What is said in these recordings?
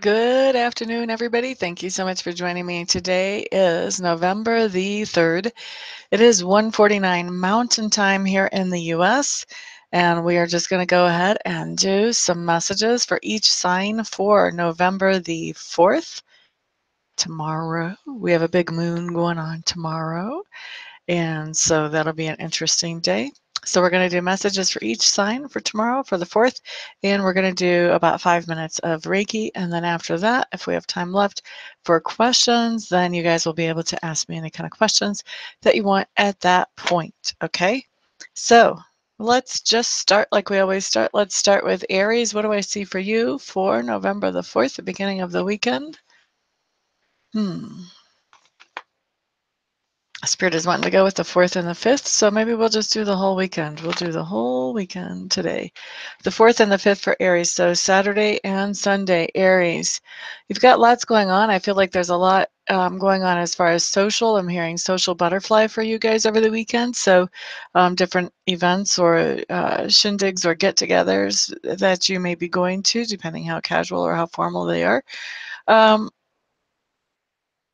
Good afternoon, everybody. Thank you so much for joining me. Today is November the 3rd. It is 1:49 Mountain Time here in the US, and we are just going to go ahead and do some messages for each sign for November the 4th. Tomorrow, we have a big moon going on tomorrow, and so that'll be an interesting day. So we're going to do messages for each sign for tomorrow for the 4th, and we're going to do about 5 minutes of Reiki, and then after that, if we have time left for questions, then you guys will be able to ask me any kind of questions that you want at that point, okay? So let's just start like we always start. Let's start with Aries. What do I see for you for November the 4th, the beginning of the weekend? Spirit is wanting to go with the 4th and the 5th, so maybe we'll just do the whole weekend. We'll do the whole weekend today. The 4th and the 5th for Aries, so Saturday and Sunday, Aries. You've got lots going on. I feel like there's a lot going on as far as social. I'm hearing social butterfly for you guys over the weekend, so different events or shindigs or get-togethers that you may be going to, depending how casual or how formal they are.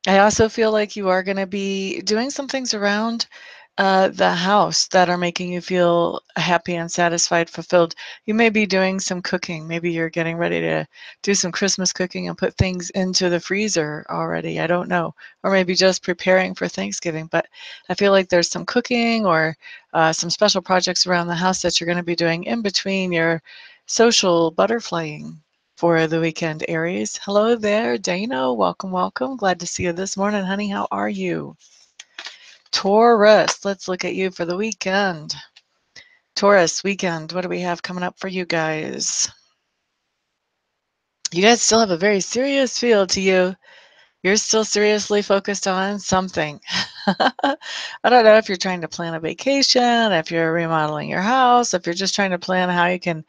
I also feel like you are going to be doing some things around the house that are making you feel happy and satisfied, fulfilled. You may be doing some cooking. Maybe you're getting ready to do some Christmas cooking and put things into the freezer already. I don't know. Or maybe just preparing for Thanksgiving. But I feel like there's some cooking or some special projects around the house that you're going to be doing in between your social butterflying for the weekend, Aries. Hello there, Dana. Welcome, welcome. Glad to see you this morning, honey. How are you? Taurus, let's look at you for the weekend. Taurus, weekend, what do we have coming up for you guys? You guys still have a very serious feel to you. You're still seriously focused on something. I don't know if you're trying to plan a vacation, if you're remodeling your house, if you're just trying to plan how you can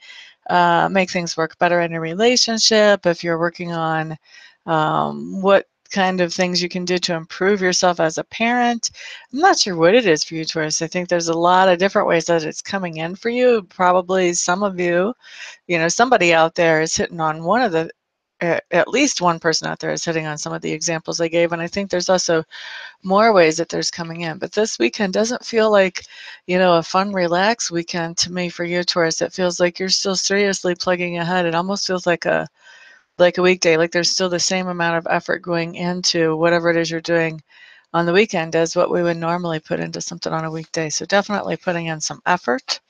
make things work better in a relationship, if you're working on what kind of things you can do to improve yourself as a parent. I'm not sure what it is for you, Taurus. I think there's a lot of different ways that it's coming in for you. Probably some of you, somebody out there is hitting on one of the at least one person out there is hitting on some of the examples I gave, and I think there's also more ways that there's coming in. But this weekend doesn't feel like, a fun, relaxed weekend to me for you, Taurus. It feels like you're still seriously plugging ahead. It almost feels like a weekday, like there's still the same amount of effort going into whatever it is you're doing on the weekend as what we would normally put into something on a weekday. So definitely putting in some effort.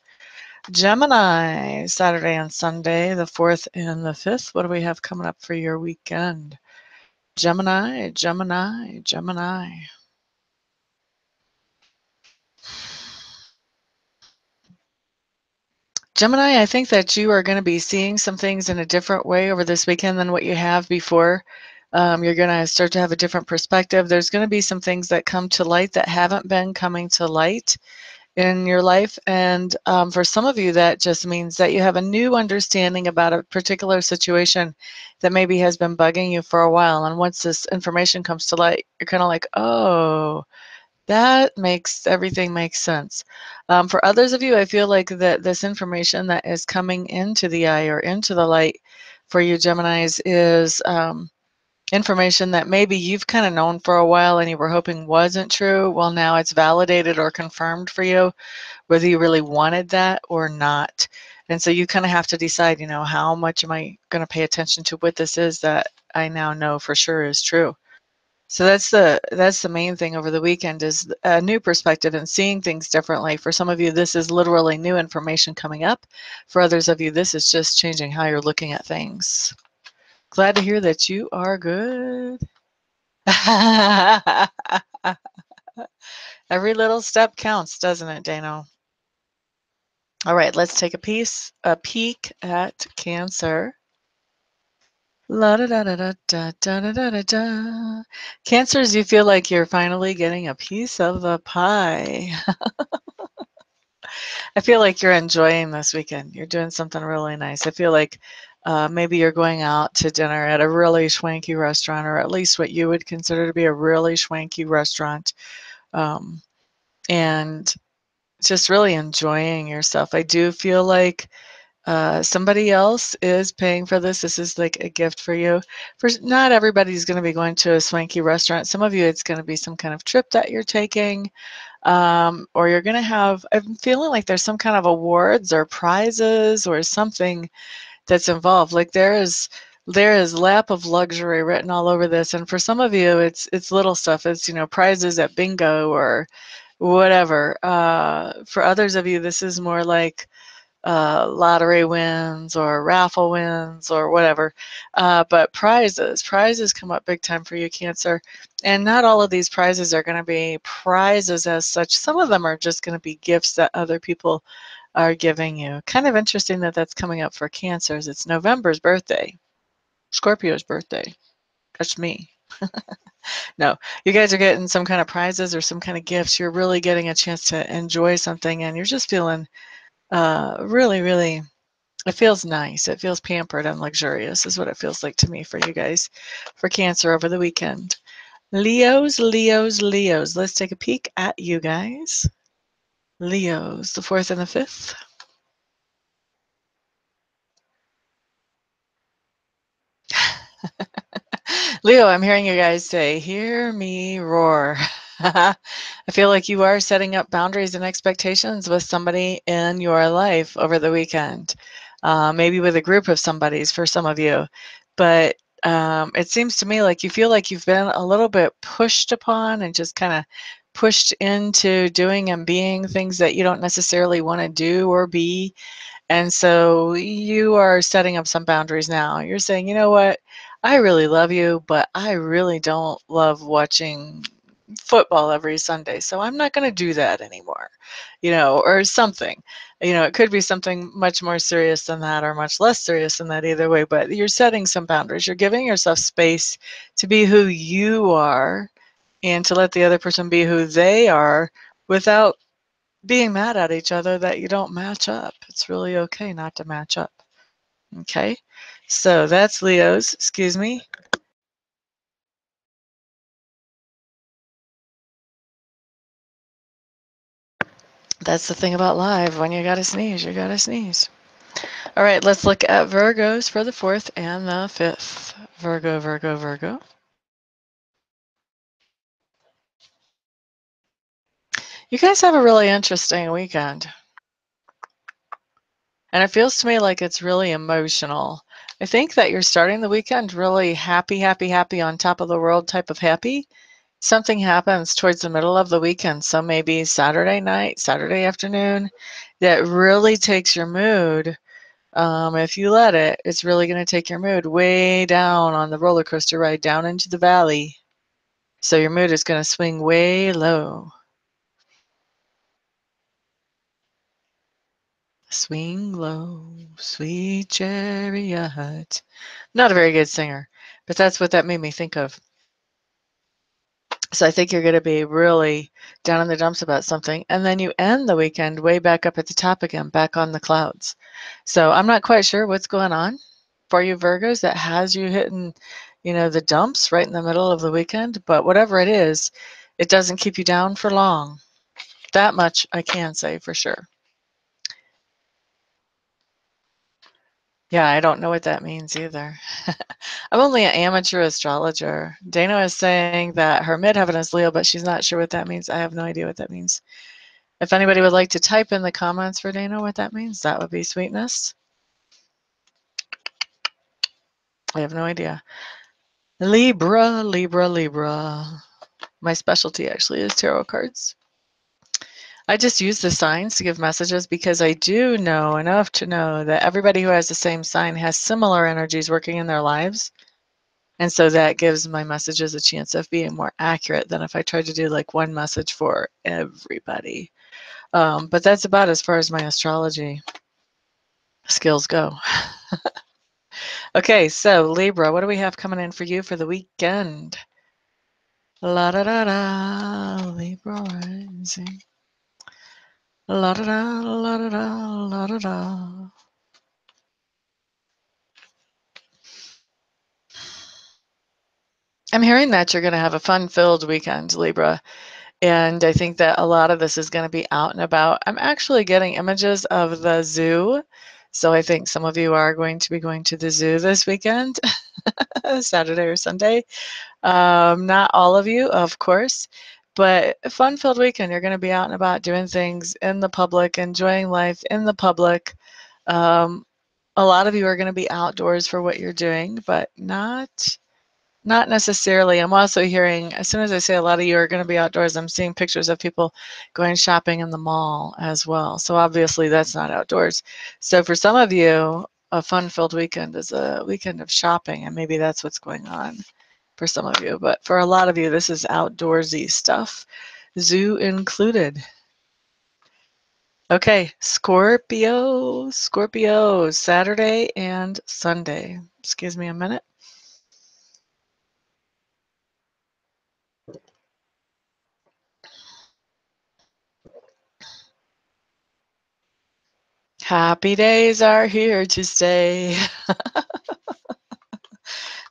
Gemini, Saturday and Sunday, the 4th and the 5th. What do we have coming up for your weekend? Gemini, Gemini, Gemini. Gemini, I think that you are going to be seeing some things in a different way over this weekend than what you have before. You're going to start to have a different perspective. There's going to be some things that come to light that haven't been coming to light in your life. And for some of you, that just means that you have a new understanding about a particular situation that maybe has been bugging you for a while. And once this information comes to light, you're kind of like, oh, that makes everything make sense. For others of you, I feel like that this information that is coming into the eye or into the light for you Geminis is information that maybe you've kind of known for a while and you were hoping wasn't true. Well, now it's validated or confirmed for you, whether you really wanted that or not. And so you kind of have to decide, how much am I going to pay attention to what this is that I now know for sure is true. So that's the main thing over the weekend is a new perspective and seeing things differently. For some of you, this is literally new information coming up. For others of you, this is just changing how you're looking at things. Glad to hear that you are good. Every little step counts, doesn't it, Dano? All right, let's take a peek at Cancer. La da da da da da da da da da da. Cancers, you feel like you're finally getting a piece of the pie. I feel like you're enjoying this weekend. You're doing something really nice. I feel like maybe you're going out to dinner at a really swanky restaurant, or at least what you would consider to be a really swanky restaurant, and just really enjoying yourself. I do feel like Somebody else is paying for this. This is like a gift for you. Not everybody's going to be going to a swanky restaurant. Some of you, it's going to be some kind of trip that you're taking, or you're going to have, I'm feeling like there's some kind of awards or prizes or something that's involved. Like there is lap of luxury written all over this. And for some of you, it's little stuff. It's, prizes at bingo or whatever. For others of you, this is more like lottery wins or raffle wins or whatever. But prizes come up big time for you, Cancer. And not all of these prizes are going to be prizes as such. Some of them are just going to be gifts that other people are giving you. Kind of interesting that that's coming up for Cancers. It's November's birthday, Scorpio's birthday. That's me. No, you guys are getting some kind of prizes or some kind of gifts. You're really getting a chance to enjoy something, and you're just feeling really, really, it feels nice. It feels pampered and luxurious is what it feels like to me for you guys for Cancer over the weekend. Leos, Leos, Leos. Let's take a peek at you guys. Leos, the 4th and the 5th. Leo, I'm hearing you guys say, hear me roar. I feel like you are setting up boundaries and expectations with somebody in your life over the weekend, maybe with a group of somebodies for some of you. But it seems to me like you feel like you've been a little bit pushed upon and just kind of pushed into doing and being things that you don't necessarily want to do or be. And so you are setting up some boundaries now. You're saying, you know what? I really love you, but I really don't love watching football every Sunday. So I'm not going to do that anymore, or something. It could be something much more serious than that or much less serious than that either way. But you're setting some boundaries. You're giving yourself space to be who you are and to let the other person be who they are without being mad at each other that you don't match up. It's really okay not to match up. Okay, so that's Leo's. Excuse me. That's the thing about live. When you gotta sneeze, you gotta sneeze. All right, let's look at Virgos for the 4th and the 5th. Virgo, Virgo, Virgo. You guys have a really interesting weekend. And it feels to me like it's really emotional. I think that you're starting the weekend really happy, happy, happy, on top of the world type of happy. Something happens towards the middle of the weekend, so maybe Saturday night, Saturday afternoon, that really takes your mood. If you let it, it's really going to take your mood way down on the roller coaster ride down into the valley. So your mood is going to swing way low. Swing low, sweet chariot. Not a very good singer, but that's what that made me think of. So I think you're going to be really down in the dumps about something. And then you end the weekend way back up at the top again, back on the clouds. So I'm not quite sure what's going on for you Virgos that has you hitting, the dumps right in the middle of the weekend. But whatever it is, it doesn't keep you down for long. That much I can say for sure. Yeah, I don't know what that means either. I'm only an amateur astrologer. Dana is saying that her midheaven is Leo, but she's not sure what that means. I have no idea what that means. If anybody would like to type in the comments for Dana what that means, that would be sweetness. I have no idea. Libra, Libra, Libra. My specialty actually is tarot cards. I just use the signs to give messages because I do know enough to know that everybody who has the same sign has similar energies working in their lives. And so that gives my messages a chance of being more accurate than if I tried to do like one message for everybody. But that's about as far as my astrology skills go. Okay, so Libra, what do we have coming in for you for the weekend? La da da da, Libra rising. La da da, la da da, la da da. I'm hearing that you're going to have a fun-filled weekend, Libra. And I think that a lot of this is going to be out and about. I'm actually getting images of the zoo. So I think some of you are going to be going to the zoo this weekend, Saturday or Sunday. Not all of you, of course, but a fun-filled weekend. You're going to be out and about doing things in the public, enjoying life in the public. Um, a lot of you are going to be outdoors for what you're doing, but not necessarily. I'm also hearing, as soon as I say a lot of you are going to be outdoors, I'm seeing pictures of people going shopping in the mall as well. So obviously that's not outdoors. So for some of you, a fun-filled weekend is a weekend of shopping, and maybe that's what's going on for some of you. But for a lot of you, this is outdoorsy stuff, zoo included. Okay, Scorpio, Saturday and Sunday. Excuse me a minute. Happy days are here to stay.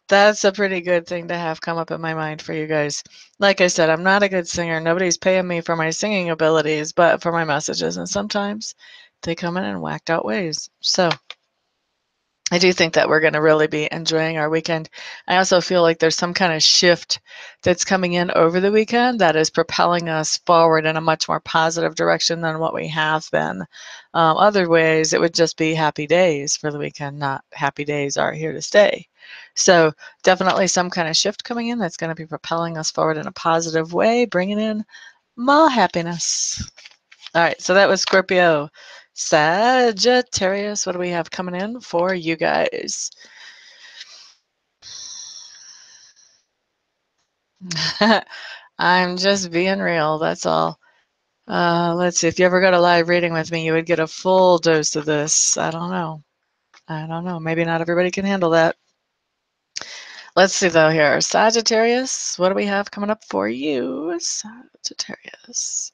That's a pretty good thing to have come up in my mind for you guys. Like I said, I'm not a good singer. Nobody's paying me for my singing abilities, but for my messages. And sometimes they come in whacked out ways. So I do think that we're going to really be enjoying our weekend. I also feel like there's some kind of shift that's coming in over the weekend that is propelling us forward in a much more positive direction than what we have been. Other ways, it would just be happy days for the weekend, not happy days are here to stay. So definitely some kind of shift coming in that's going to be propelling us forward in a positive way, bringing in more happiness. All right, so that was Scorpio. Sagittarius, what do we have coming in for you guys? I'm just being real, that's all. Let's see, if you ever got a live reading with me, you would get a full dose of this. I don't know. Maybe not everybody can handle that. Let's see, though, here. Sagittarius, what do we have coming up for you? Sagittarius.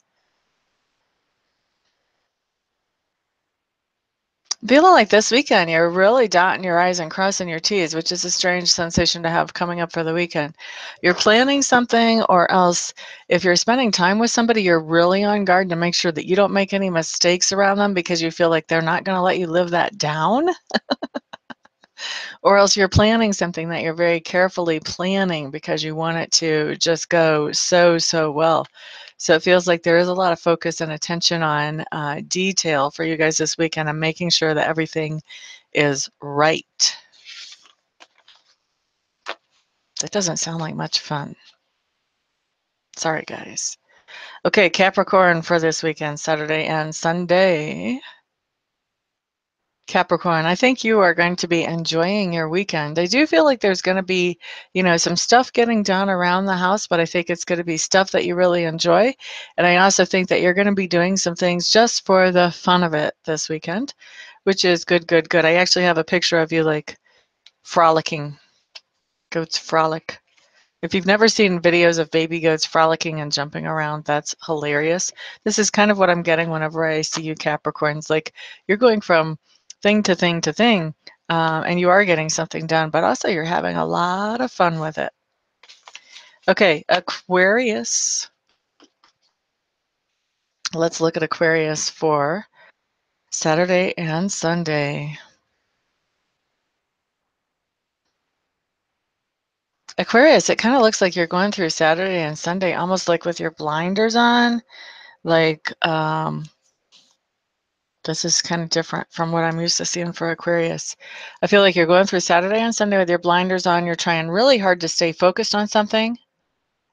Feeling like this weekend, you're really dotting your I's and crossing your T's, which is a strange sensation to have coming up for the weekend. You're planning something, or else if you're spending time with somebody, you're really on guard to make sure that you don't make any mistakes around them because you feel like they're not going to let you live that down. Or else you're planning something that you're very carefully planning because you want it to just go so well. So it feels like there is a lot of focus and attention on detail for you guys this weekend and making sure that everything is right. That doesn't sound like much fun. Sorry, guys. Okay, Capricorn for this weekend, Saturday and Sunday. Capricorn, I think you are going to be enjoying your weekend. I do feel like there's going to be, some stuff getting done around the house, but I think it's going to be stuff that you really enjoy. And I also think that you're going to be doing some things just for the fun of it this weekend, which is good, good, good. I actually have a picture of you like frolicking. Goats frolic. If you've never seen videos of baby goats frolicking and jumping around, that's hilarious. This is kind of what I'm getting whenever I see you Capricorns. Like you're going from thing to thing to thing, and you are getting something done, but also you're having a lot of fun with it. Okay, Aquarius. Let's look at Aquarius for Saturday and Sunday. Aquarius, it kind of looks like you're going through Saturday and Sunday almost like with your blinders on. Like, this is kind of different from what I'm used to seeing for Aquarius. I feel like you're going through Saturday and Sunday with your blinders on. You're trying really hard to stay focused on something,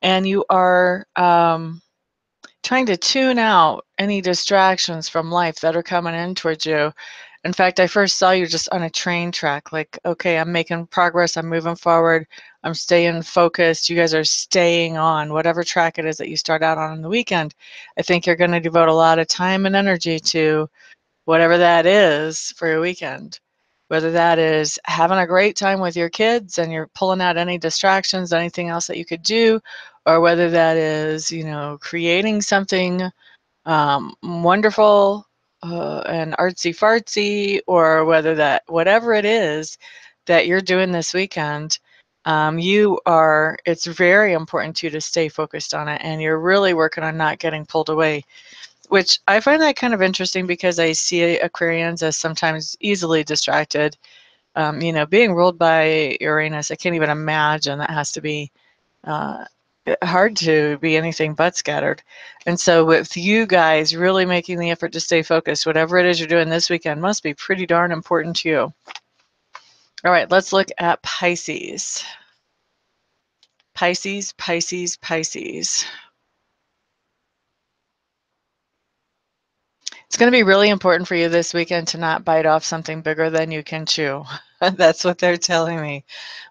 and you are trying to tune out any distractions from life that are coming in towards you. In fact, I first saw you just on a train track, like, okay, I'm making progress, I'm moving forward, I'm staying focused. You guys are staying on whatever track it is that you start out on the weekend. I think you're going to devote a lot of time and energy to whatever that is for your weekend. Whether that is having a great time with your kids and you're pulling out any distractions, anything else that you could do, or whether that is, creating something wonderful and artsy fartsy, or whether that, whatever it is that you're doing this weekend, it's very important to you to stay focused on it, and you're really working on not getting pulled away which I find that kind of interesting because I see Aquarians as sometimes easily distracted. Being ruled by Uranus, I can't even imagine that has to be uh, hard to be anything but scattered. And so with you guys really making the effort to stay focused, whatever it is you're doing this weekend must be pretty darn important to you. All right, let's look at Pisces. Pisces, Pisces, Pisces. It's going to be really important for you this weekend to not bite off something bigger than you can chew. That's what they're telling me.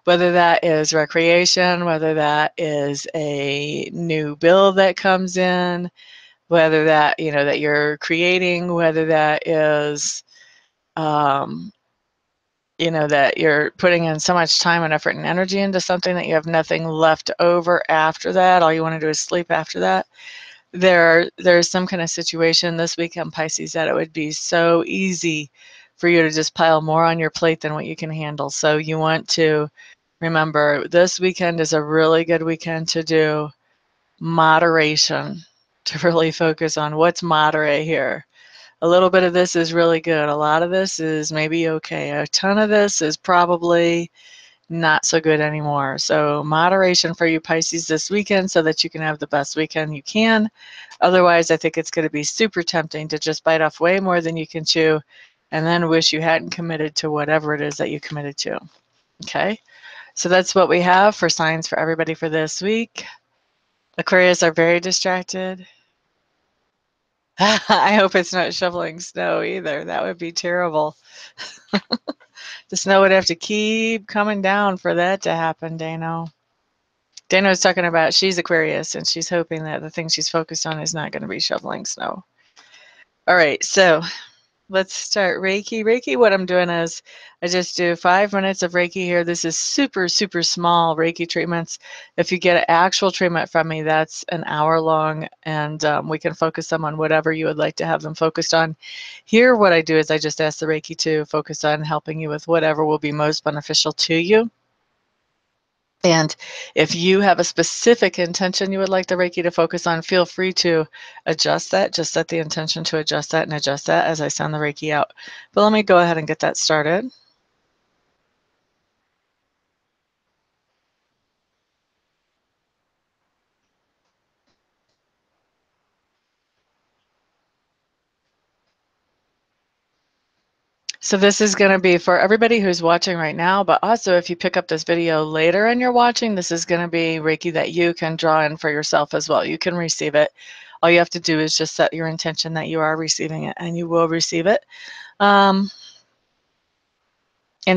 Whether that is recreation, whether that is a new bill that comes in, whether that, that you're creating, whether that is, that you're putting in so much time and effort and energy into something that you have nothing left over after that. All you want to do is sleep after that. There's some kind of situation this weekend, Pisces, that it would be so easy for you to just pile more on your plate than what you can handle. So you want to remember this weekend is a really good weekend to do moderation, to really focus on what's moderate here. A little bit of this is really good. A lot of this is maybe okay. A ton of this is probably not so good anymore. So moderation for you Pisces this weekend so that you can have the best weekend you can. Otherwise, I think it's going to be super tempting to just bite off way more than you can chew and then wish you hadn't committed to whatever it is that you committed to. Okay? So that's what we have for signs for everybody for this week. Aquarius are very distracted. I hope it's not shoveling snow either. That would be terrible. The snow would have to keep coming down for that to happen, Dano. Dana was talking about she's Aquarius and she's hoping that the thing she's focused on is not going to be shoveling snow. All right, so let's start Reiki. Reiki, what I'm doing is I just do 5 minutes of Reiki here. This is super, super small Reiki treatments. If you get an actual treatment from me, that's an hour long, and we can focus them on whatever you would like to have them focused on. Here, what I do is I just ask the Reiki to focus on helping you with whatever will be most beneficial to you. And if you have a specific intention you would like the Reiki to focus on, feel free to adjust that. Just set the intention to adjust that and adjust that as I send the Reiki out. But let me go ahead and get that started. So this is going to be for everybody who's watching right now, but also if you pick up this video later and you're watching, this is going to be Reiki that you can draw in for yourself as well. You can receive it. All you have to do is just set your intention that you are receiving it, and you will receive it. And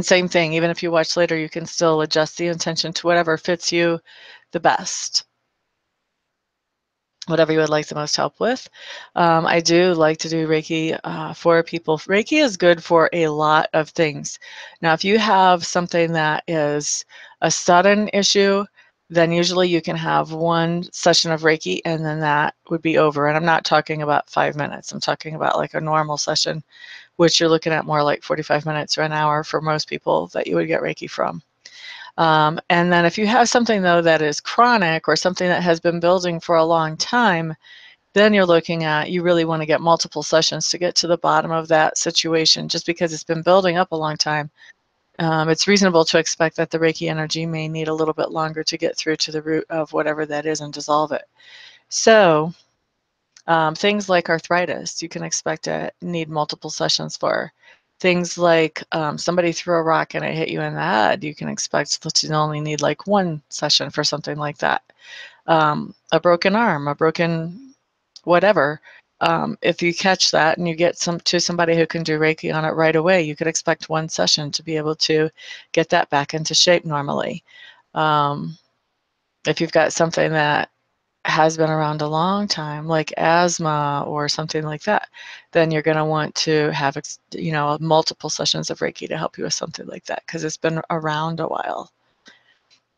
same thing, even if you watch later, you can still adjust the intention to whatever fits you the best, whatever you would like the most help with. I do like to do Reiki for people. Reiki is good for a lot of things. Now, if you have something that is a sudden issue, then usually you can have one session of Reiki and then that would be over. And I'm not talking about 5 minutes. I'm talking about like a normal session, which you're looking at more like 45 minutes or an hour for most people that you would get Reiki from. And then if you have something, though, that is chronic or something that has been building for a long time, then you're looking at, you really want to get multiple sessions to get to the bottom of that situation. Just because it's been building up a long time, it's reasonable to expect that the Reiki energy may need a little bit longer to get through to the root of whatever that is and dissolve it. So things like arthritis, you can expect to need multiple sessions for. Things like somebody threw a rock and it hit you in the head, you can expect to only need like one session for something like that. A broken arm, a broken whatever. If you catch that and you get to somebody who can do Reiki on it right away, you could expect one session to be able to get that back into shape normally. If you've got something that has been around a long time, like asthma or something like that, then you're going to want to have, multiple sessions of Reiki to help you with something like that because it's been around a while.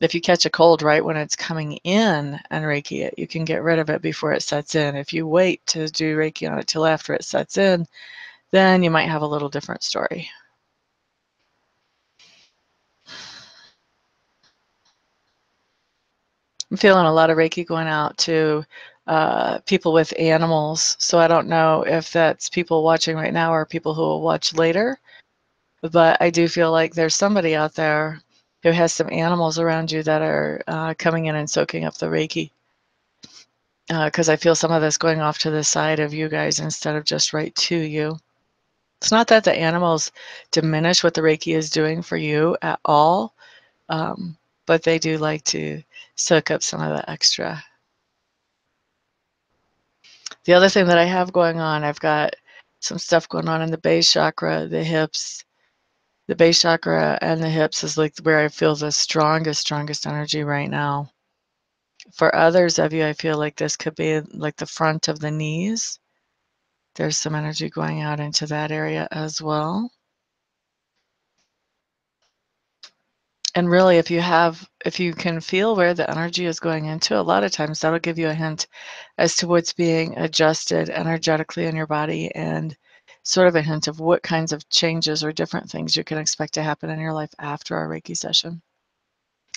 If you catch a cold right when it's coming in and Reiki it, you can get rid of it before it sets in. If you wait to do Reiki on it till after it sets in, then you might have a little different story. I'm feeling a lot of Reiki going out to people with animals. So I don't know if that's people watching right now or people who will watch later. But I do feel like there's somebody out there who has some animals around you that are coming in and soaking up the Reiki. Because I feel some of this going off to the side of you guys instead of just right to you. It's not that the animals diminish what the Reiki is doing for you at all, but they do like to soak up some of the extra. The other thing that I have going on, I've got some stuff going on in the base chakra, the hips. The base chakra and the hips is like where I feel the strongest energy right now. For others of you, I feel like this could be like the front of the knees. There's some energy going out into that area as well. And really, if you can feel where the energy is going into, a lot of times that'll give you a hint as to what's being adjusted energetically in your body and sort of a hint of what kinds of changes or different things you can expect to happen in your life after our Reiki session.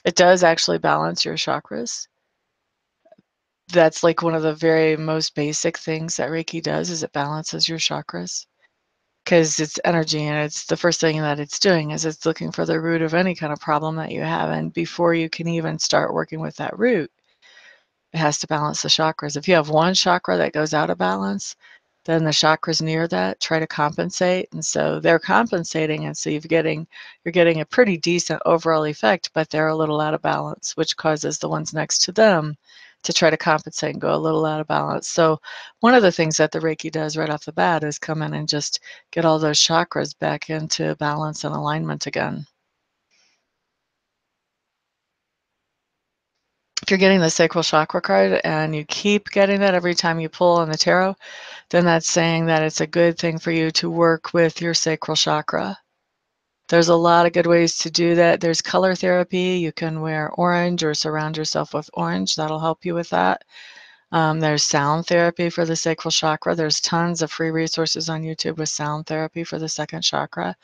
It does actually balance your chakras. That's like one of the very most basic things that Reiki does is it balances your chakras because it's energy and it's the first thing that it's doing is it's looking for the root of any kind of problem that you have. And before you can even start working with that root, it has to balance the chakras. If you have one chakra that goes out of balance, then the chakras near that try to compensate. And so they're compensating. And so you're getting a pretty decent overall effect, but they're a little out of balance, which causes the ones next to them to try to compensate and go a little out of balance. So one of the things that the Reiki does right off the bat is come in and just get all those chakras back into balance and alignment again. If you're getting the sacral chakra card and you keep getting that every time you pull on the tarot, then that's saying that it's a good thing for you to work with your sacral chakra. There's a lot of good ways to do that. There's color therapy. You can wear orange or surround yourself with orange. That'll help you with that. There's sound therapy for the sacral chakra. There's tons of free resources on YouTube with sound therapy for the second chakra.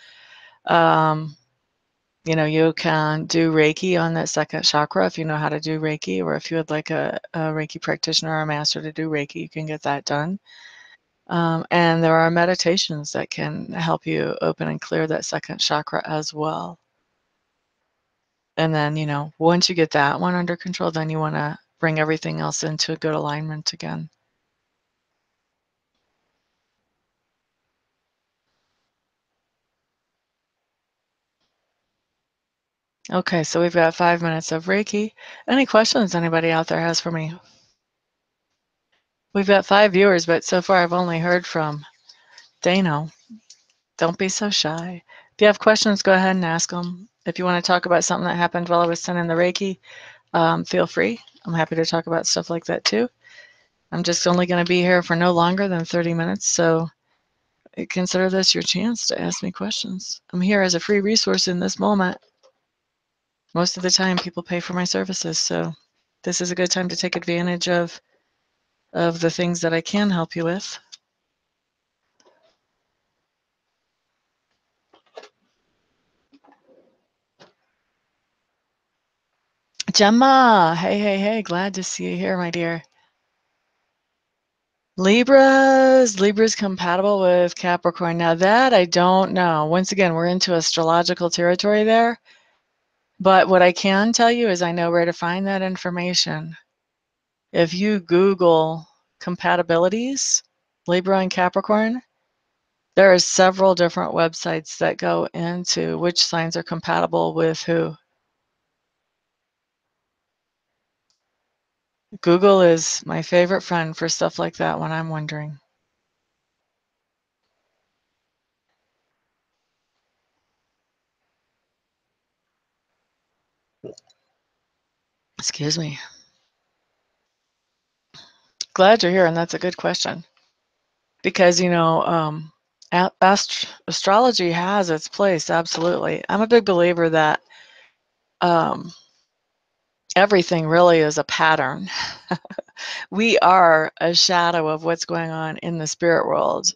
You can do Reiki on that second chakra if you know how to do Reiki, or if you would like a Reiki practitioner or a master to do Reiki, you can get that done. And there are meditations that can help you open and clear that second chakra as well. And then, once you get that one under control, then you want to bring everything else into a good alignment again. Okay, so we've got 5 minutes of Reiki. Any questions anybody out there has for me? We've got 5 viewers, but so far I've only heard from Dano. Don't be so shy. If you have questions, go ahead and ask them. If you want to talk about something that happened while I was sending the Reiki, feel free. I'm happy to talk about stuff like that too. I'm just only going to be here for no longer than 30 minutes, so consider this your chance to ask me questions. I'm here as a free resource in this moment. Most of the time, people pay for my services, so this is a good time to take advantage of the things that I can help you with. Gemma, hey, glad to see you here, my dear. Libra's compatible with Capricorn. Now that I don't know. Once again, we're into astrological territory there. But what I can tell you is I know where to find that information. If you Google compatibilities, Libra and Capricorn, there are several different websites that go into which signs are compatible with who. Google is my favorite friend for stuff like that when I'm wondering. Excuse me. Glad you're here, and that's a good question. Because, astrology has its place, absolutely. I'm a big believer that everything really is a pattern. We are a shadow of what's going on in the spirit world.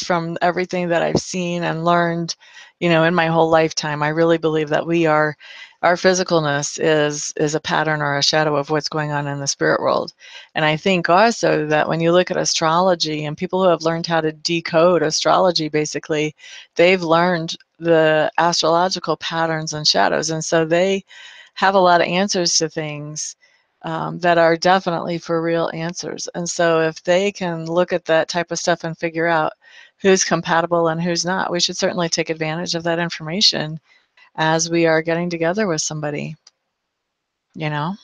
From everything that I've seen and learned, in my whole lifetime, I really believe that we are Our physicalness is a pattern or a shadow of what's going on in the spirit world. And I think also that when you look at astrology and people who have learned how to decode astrology, basically, they've learned the astrological patterns and shadows. And so they have a lot of answers to things that are definitely for real answers. And so if they can look at that type of stuff and figure out who's compatible and who's not, we should certainly take advantage of that information as we are getting together with somebody, you know?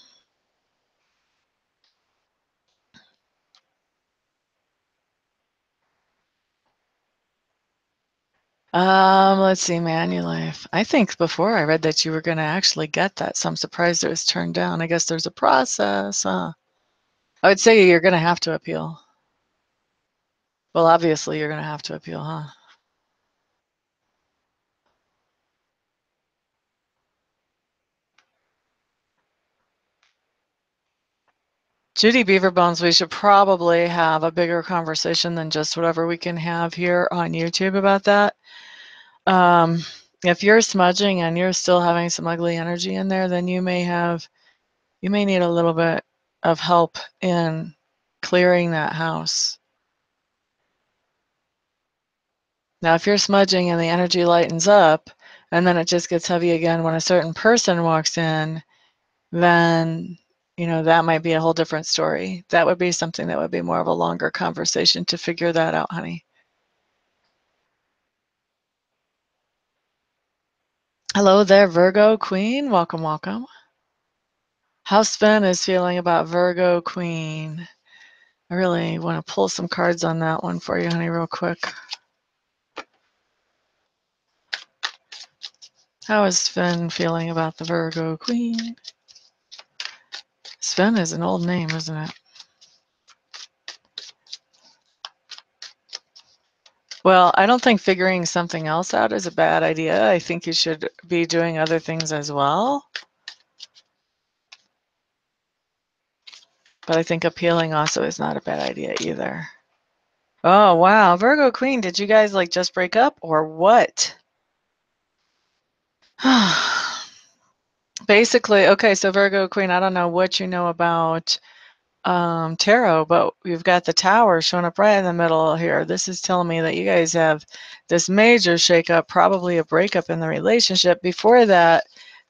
Let's see, Manulife. I think before I read that you were going to actually get that, so I'm surprised it was turned down. I guess there's a process, huh? I would say you're going to have to appeal. Well, obviously you're going to have to appeal, huh? Judy Beaverbones, we should probably have a bigger conversation than just whatever we can have here on YouTube about that. Um, if you're smudging and you're still having some ugly energy in there, then you may need a little bit of help in clearing that house. Now, if you're smudging and the energy lightens up and then it just gets heavy again when a certain person walks in, then, you know, that might be a whole different story. That would be something that would be more of a longer conversation to figure that out, honey. Hello there, Virgo Queen. Welcome, welcome. How Sven is feeling about Virgo Queen. I really want to pull some cards on that one for you, honey, real quick. How is Sven feeling about the Virgo Queen? Sven is an old name, isn't it? Well, I don't think figuring something else out is a bad idea. I think you should be doing other things as well. But I think appealing also is not a bad idea either. Oh, wow. Virgo Queen, did you guys like just break up or what? Basically, okay, so Virgo Queen, I don't know what you know about tarot, but we've got the tower showing up right in the middle here. This is telling me that you guys have this major shakeup, probably a breakup in the relationship. Before that,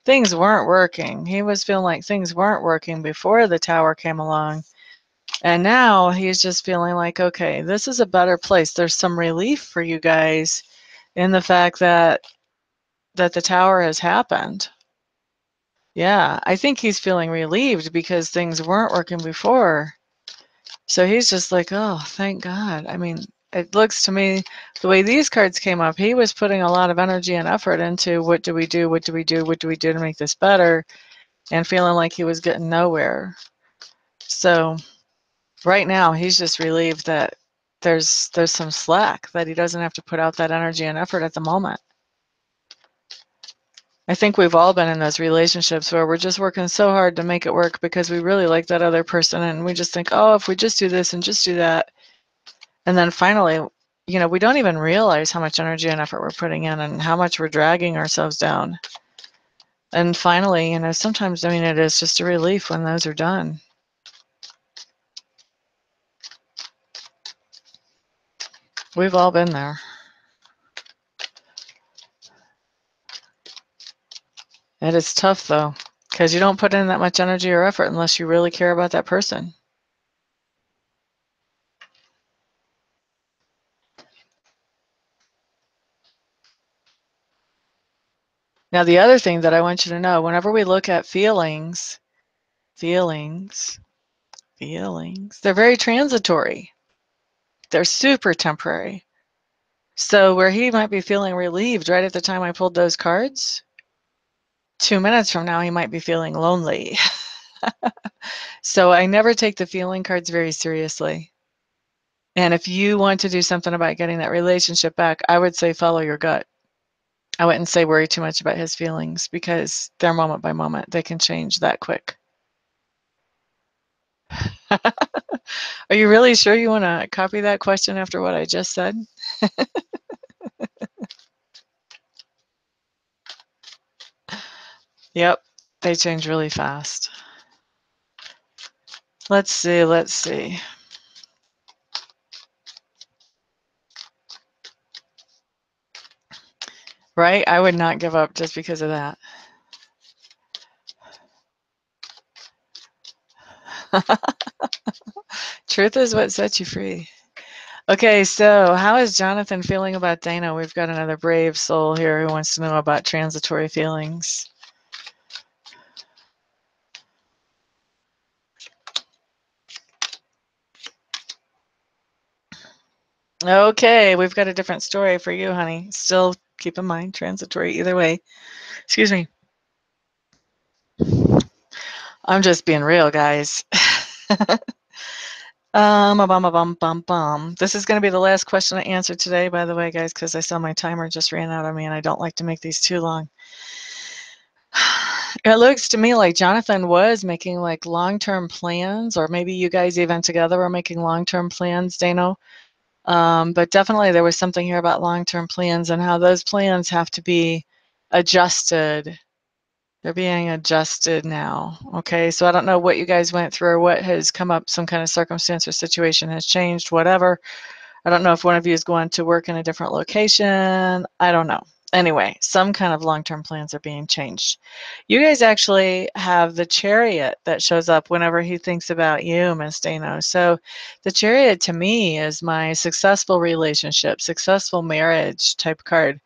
things weren't working. He was feeling like things weren't working before the tower came along. And now he's just feeling like, okay, this is a better place. There's some relief for you guys in the fact that the tower has happened. Yeah, I think he's feeling relieved because things weren't working before. So he's just like, oh, thank God. I mean, it looks to me, the way these cards came up, he was putting a lot of energy and effort into what do we do, what do we do, what do we do to make this better, and feeling like he was getting nowhere. So right now, he's just relieved that there's some slack, that he doesn't have to put out that energy and effort at the moment. I think we've all been in those relationships where we're just working so hard to make it work because we really like that other person, and we just think, oh, if we just do this and just do that. And then finally, you know, we don't even realize how much energy and effort we're putting in and how much we're dragging ourselves down. And finally, you know, sometimes, I mean, it is just a relief when those are done. We've all been there. It is tough, though, because you don't put in that much energy or effort unless you really care about that person. Now, the other thing that I want you to know, whenever we look at feelings, they're very transitory. They're super temporary. So where he might be feeling relieved right at the time I pulled those cards, 2 minutes from now, he might be feeling lonely. So I never take the feeling cards very seriously. And if you want to do something about getting that relationship back, I would say follow your gut. I wouldn't say worry too much about his feelings because they're moment by moment. They can change that quick. Are you really sure you want to copy that question after what I just said? Yep. They change really fast. Let's see. Let's see. Right? I would not give up just because of that. Truth is what sets you free. Okay, so how is Jonathan feeling about Dana? We've got another brave soul here who wants to know about transitory feelings. Okay, we've got a different story for you, honey. Still keep in mind, transitory either way. Excuse me. I'm just being real, guys. This is going to be the last question I answer today, by the way, guys, because I saw my timer just ran out on me, and I don't like to make these too long. It looks to me like Jonathan was making like long-term plans, or maybe you guys even together were making long-term plans, Dano. But definitely there was something here about long-term plans and how those plans have to be adjusted. They're being adjusted now. Okay, so I don't know what you guys went through or what has come up, some kind of circumstance or situation has changed, whatever. I don't know if one of you is going to work in a different location. I don't know. Anyway, some kind of long-term plans are being changed. You guys actually have the chariot that shows up whenever he thinks about you, Miss Dano. So the chariot to me is my successful relationship, successful marriage type card.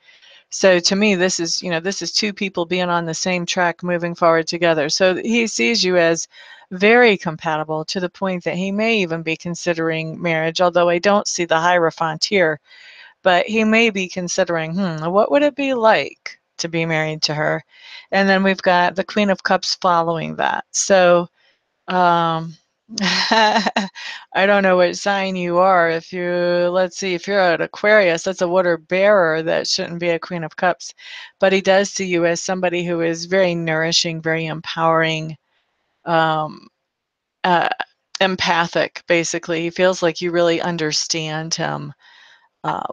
So to me, this is, this is two people being on the same track moving forward together. So he sees you as very compatible to the point that he may even be considering marriage, although I don't see the Hierophant here, but he may be considering, what would it be like to be married to her? And then we've got the Queen of Cups following that. So um, I don't know what sign you are. If you, let's see, if you're an Aquarius, that's a water bearer. That shouldn't be a Queen of Cups. But he does see you as somebody who is very nourishing, very empowering, um, uh, empathic, basically. He feels like you really understand him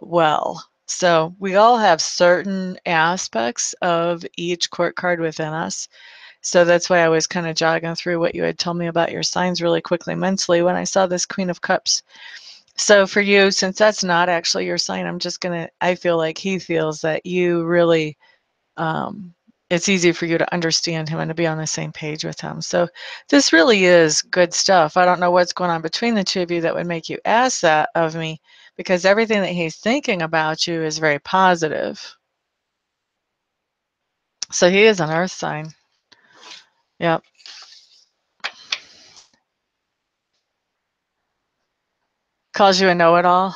well. So we all have certain aspects of each court card within us. So that's why I was kind of jogging through what you had told me about your signs really quickly mentally when I saw this Queen of Cups. So for you, since that's not actually your sign, I feel like he feels that you really, it's easy for you to understand him and to be on the same page with him. So this really is good stuff. I don't know what's going on between the two of you that would make you ask that of me, because everything that he's thinking about you is very positive. So he is an earth sign. Yep. Calls you a know-it-all.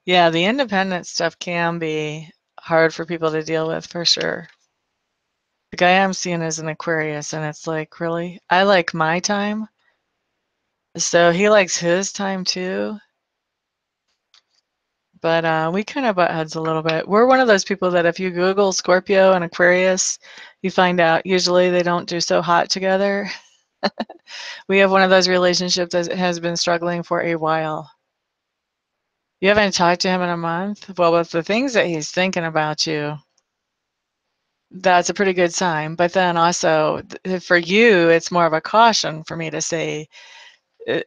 Yeah, the independent stuff can be hard for people to deal with for sure. The guy I'm seeing is an Aquarius, and it's like, really? I like my time. So he likes his time too. But we kind of butt heads a little bit. We're one of those people that if you Google Scorpio and Aquarius, you find out usually they don't do so hot together. We have one of those relationships that has been struggling for a while. You haven't talked to him in a month? Well, with the things that he's thinking about you, that's a pretty good sign. But then also for you, it's more of a caution for me to say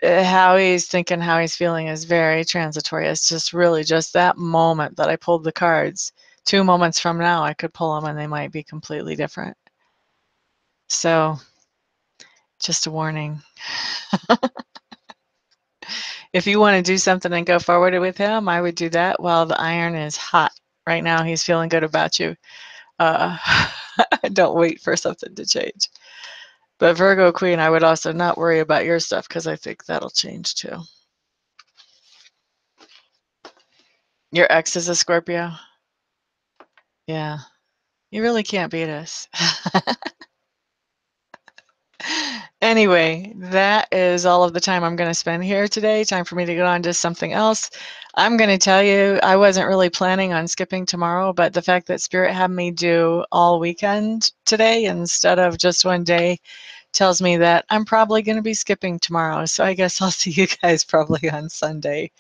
how he's thinking, how he's feeling is very transitory. It's just really just that moment that I pulled the cards. 2 moments from now, I could pull them and they might be completely different. So just a warning. If you want to do something and go forward with him, I would do that while the iron is hot. Right now, he's feeling good about you. Uh, don't wait for something to change. But Virgo Queen, I would also not worry about your stuff because I think that'll change too. Your ex is a Scorpio? Yeah. You really can't beat us. Anyway, that is all of the time I'm going to spend here today. Time for me to go on to something else. I'm going to tell you, I wasn't really planning on skipping tomorrow, but the fact that Spirit had me do all weekend today instead of just one day tells me that I'm probably going to be skipping tomorrow. So I guess I'll see you guys probably on Sunday.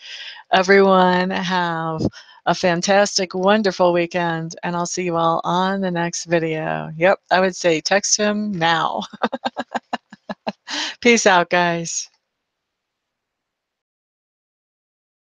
Everyone have a fantastic, wonderful weekend, and I'll see you all on the next video. Yep, I would say text him now. Peace out, guys.